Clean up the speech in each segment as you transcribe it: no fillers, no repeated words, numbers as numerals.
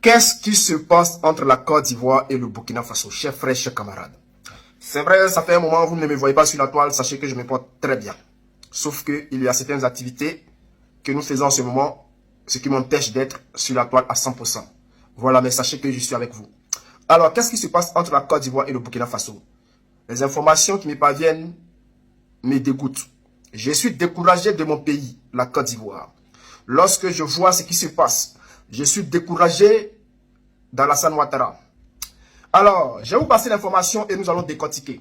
Qu'est-ce qui se passe entre la Côte d'Ivoire et le Burkina Faso, chers frères, chers camarades? C'est vrai, ça fait un moment, vous ne me voyez pas sur la toile, sachez que je me porte très bien. Sauf qu'il y a certaines activités que nous faisons en ce moment, ce qui m'empêche d'être sur la toile à 100%. Voilà, mais sachez que je suis avec vous. Alors, qu'est-ce qui se passe entre la Côte d'Ivoire et le Burkina Faso? Les informations qui me parviennent me dégoûtent. Je suis découragé de mon pays, la Côte d'Ivoire. Lorsque je vois ce qui se passe, je suis découragé d'Alassane Ouattara. Alors, je vais vous passer l'information et nous allons décortiquer.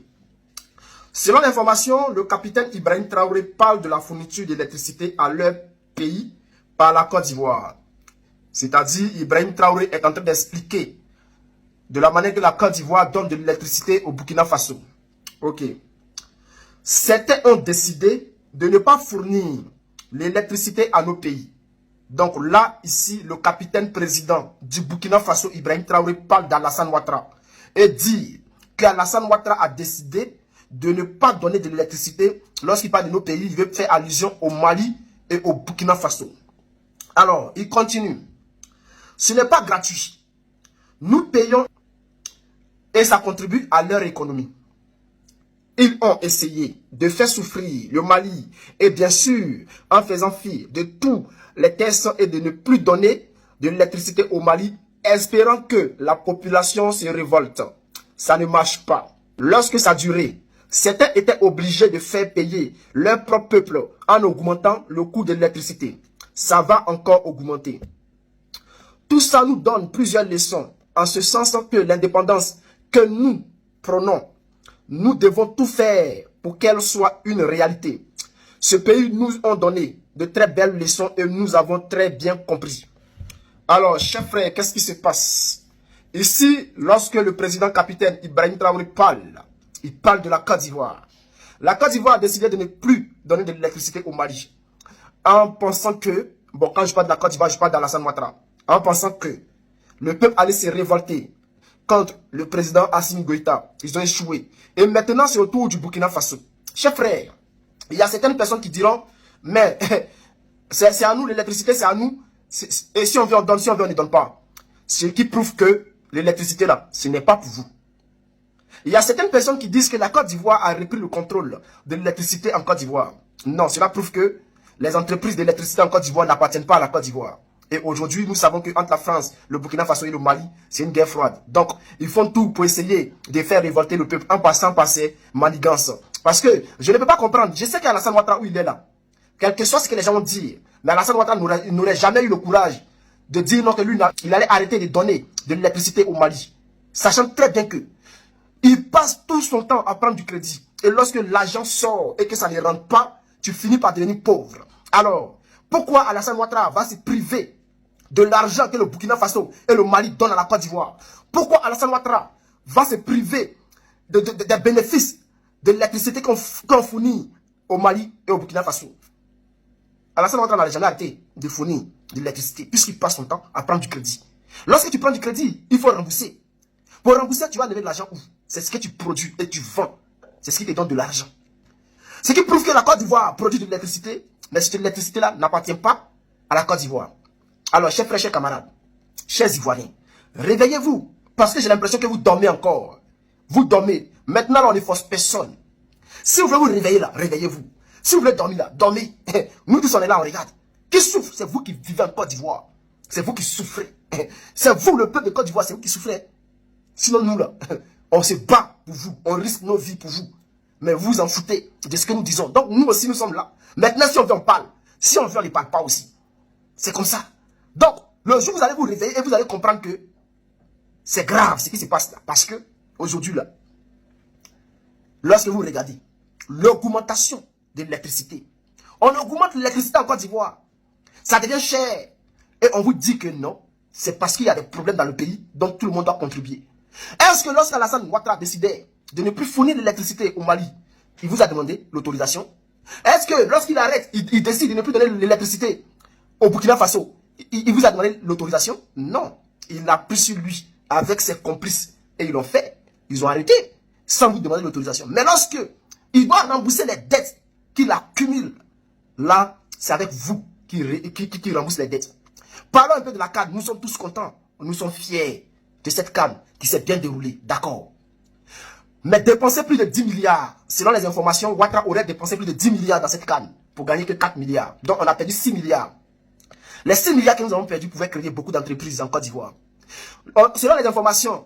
Selon l'information, le capitaine Ibrahim Traoré parle de la fourniture d'électricité à leur pays par la Côte d'Ivoire. C'est-à-dire, Ibrahim Traoré est en train d'expliquer de la manière que la Côte d'Ivoire donne de l'électricité au Burkina Faso. Ok. Certains ont décidé de ne pas fournir l'électricité à nos pays. Donc là, ici, le capitaine président du Burkina Faso, Ibrahim Traoré, parle d'Alassane Ouattara et dit qu'Alassane Ouattara a décidé de ne pas donner de l'électricité. Lorsqu'il parle de nos pays, il veut faire allusion au Mali et au Burkina Faso. Alors, il continue. Ce n'est pas gratuit. Nous payons et ça contribue à leur économie. Ils ont essayé de faire souffrir le Mali et bien sûr en faisant fi de tous les tests et de ne plus donner de l'électricité au Mali, espérant que la population se révolte. Ça ne marche pas. Lorsque ça durait, certains étaient obligés de faire payer leur propre peuple en augmentant le coût de l'électricité. Ça va encore augmenter. Tout ça nous donne plusieurs leçons, en ce sens que l'indépendance que nous prenons, nous devons tout faire pour qu'elle soit une réalité. Ce pays nous a donné de très belles leçons et nous avons très bien compris. Alors, chers frères, qu'est-ce qui se passe? Ici, lorsque le président capitaine Ibrahim Traoré parle, il parle de la Côte d'Ivoire. La Côte d'Ivoire a décidé de ne plus donner de l'électricité au Mali. En pensant que, bon, quand je parle de la Côte d'Ivoire, je parle d'Alassane Ouattara. En pensant que le peuple allait se révolter contre le président Assimi Goïta. Ils ont échoué. Et maintenant, c'est au tour du Burkina Faso. Chers frères, il y a certaines personnes qui diront, mais c'est à nous, l'électricité, c'est à nous. Et si on veut, on donne. Si on veut, on ne donne pas. Ce qui prouve que l'électricité, là, ce n'est pas pour vous. Il y a certaines personnes qui disent que la Côte d'Ivoire a repris le contrôle de l'électricité en Côte d'Ivoire. Non, cela prouve que les entreprises d'électricité en Côte d'Ivoire n'appartiennent pas à la Côte d'Ivoire. Et aujourd'hui, nous savons qu'entre la France, le Burkina Faso et le Mali, c'est une guerre froide. Donc, ils font tout pour essayer de faire révolter le peuple en passant par ces manigances. Parce que je ne peux pas comprendre. Je sais qu'Alassane Ouattara, où il est là, quel que soit ce que les gens vont dire, mais Alassane Ouattara n'aurait jamais eu le courage de dire non que lui, il allait arrêter de donner de l'électricité au Mali. Sachant très bien que il passe tout son temps à prendre du crédit. Et lorsque l'argent sort et que ça ne rentre pas, tu finis par devenir pauvre. Alors, pourquoi Alassane Ouattara va se priver de l'argent que le Burkina Faso et le Mali donnent à la Côte d'Ivoire? Pourquoi Alassane Ouattara va se priver des bénéfices de l'électricité qu'on fournit au Mali et au Burkina Faso? Alassane Ouattara n'a jamais arrêté de fournir de l'électricité puisqu'il passe son temps à prendre du crédit. Lorsque tu prends du crédit, il faut rembourser. Pour rembourser, tu vas lever de l'argent où? C'est ce que tu produis et tu vends. C'est ce qui te donne de l'argent. Ce qui prouve que la Côte d'Ivoire produit de l'électricité, mais cette électricité-là n'appartient pas à la Côte d'Ivoire. Alors, chers frères, chers camarades, chers Ivoiriens, réveillez-vous, parce que j'ai l'impression que vous dormez encore. Vous dormez. Maintenant, là, on ne force personne. Si vous voulez vous réveiller là, réveillez-vous. Si vous voulez dormir là, dormez. Nous tous, on est là, on regarde. Qui souffre? C'est vous qui vivez en Côte d'Ivoire. C'est vous qui souffrez. C'est vous, le peuple de Côte d'Ivoire, c'est vous qui souffrez. Sinon, nous là, on se bat pour vous. On risque nos vies pour vous. Mais vous vous en foutez de ce que nous disons. Donc, nous aussi, nous sommes là. Maintenant, si on veut, on parle. Si on veut, on ne parle pas aussi. C'est comme ça. Donc, le jour où vous allez vous réveiller et vous allez comprendre que c'est grave ce qui se passe là. Parce que, aujourd'hui là, lorsque vous regardez l'augmentation de l'électricité, on augmente l'électricité en Côte d'Ivoire. Ça devient cher. Et on vous dit que non, c'est parce qu'il y a des problèmes dans le pays, donc tout le monde doit contribuer. Est-ce que lorsqu'Alassane Ouattara décidait de ne plus fournir l'électricité au Mali, il vous a demandé l'autorisation? Est-ce que lorsqu'il arrête, il décide de ne plus donner l'électricité au Burkina Faso, il vous a demandé l'autorisation? Non. Il l'a pris sur lui avec ses complices. Et ils l'ont fait. Ils ont arrêté sans vous demander l'autorisation. Mais lorsque il doit rembourser les dettes qu'il accumule, là, c'est avec vous qui rembourse les dettes. Parlons un peu de la CAD. Nous sommes tous contents Nous sommes fiers de cette CAN qui s'est bien déroulée. D'accord. Mais dépenser plus de 10 milliards, selon les informations, Ouattara aurait dépensé plus de 10 milliards dans cette CAN pour gagner que 4 milliards. Donc on a perdu 6 milliards. Les 6 milliards que nous avons perdus pouvaient créer beaucoup d'entreprises en Côte d'Ivoire. Selon les informations,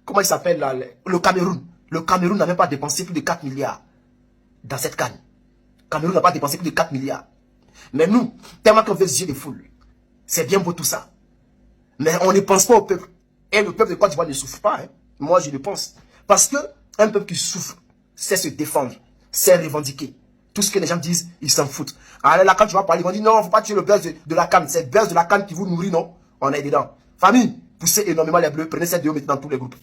comment il s'appelle là, le Cameroun. Le Cameroun n'a même pas dépensé plus de 4 milliards dans cette CAN. Le Cameroun n'a pas dépensé plus de 4 milliards. Mais nous, tellement qu'on veut les yeux de foule, c'est bien beau tout ça. Mais on ne pense pas au peuple. Et le peuple de Côte d'Ivoire ne souffre pas. Hein. Moi, je le pense. Parce que un peuple qui souffre, c'est se défendre, c'est revendiquer. Tout ce que les gens disent, ils s'en foutent. Alors là, quand tu vas parler, ils vont dire non, il ne faut pas tuer le buzz de la CAN. C'est le buzz de la CAN qui vous nourrit, non? On est dedans. Famille, poussez énormément les bleus. Prenez cette vidéo maintenant dans tous les groupes.